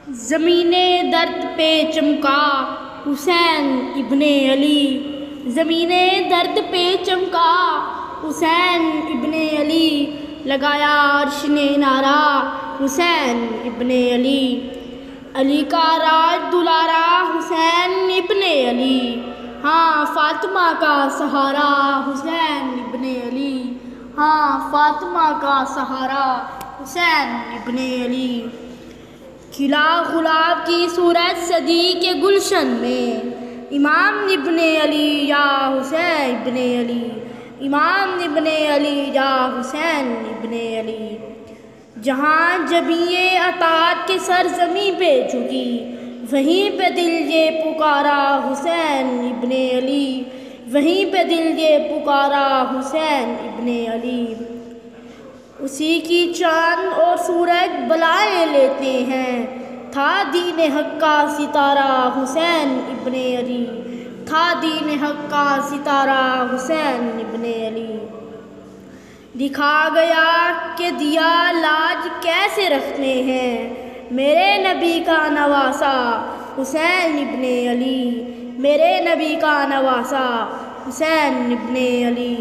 ज़मीने दर्द पे चमका हुसैन इब्ने अली। ज़मीने दर्द पे चमका हुसैन इब्ने अली। लगाया अर्श ने नारा हुसैन इब्ने अली। अली का राज दुलारा हुसैन इब्ने अली। हाँ फातिमा का सहारा हुसैन इब्ने अली। हाँ फातिमा का सहारा हुसैन इब्ने अली। खिला गुलाब की सूरत सदी के गुलशन में इमाम इब्ने अली या हुसैन इब्ने अली। इमाम इब्ने अली या हुसैन इब्ने अली। जहाँ जबिए अतात के सरज़मीं पे झुकी वहीं पे दिल ये पुकारा हुसैन इब्ने अली। वहीं पे दिल ये पुकारा हुसैन इब्ने अली। उसी की चाँद और सूरज बलाएँ लेते हैं था दीन हक़ का सितारा हुसैन इब्ने अली। था दीन हक़ का सितारा हुसैन इब्ने अली। दिखा गया कि दिया लाज कैसे रखते हैं मेरे नबी का नवासा हुसैन इब्ने अली। मेरे नबी का नवासा हुसैन इब्ने अली।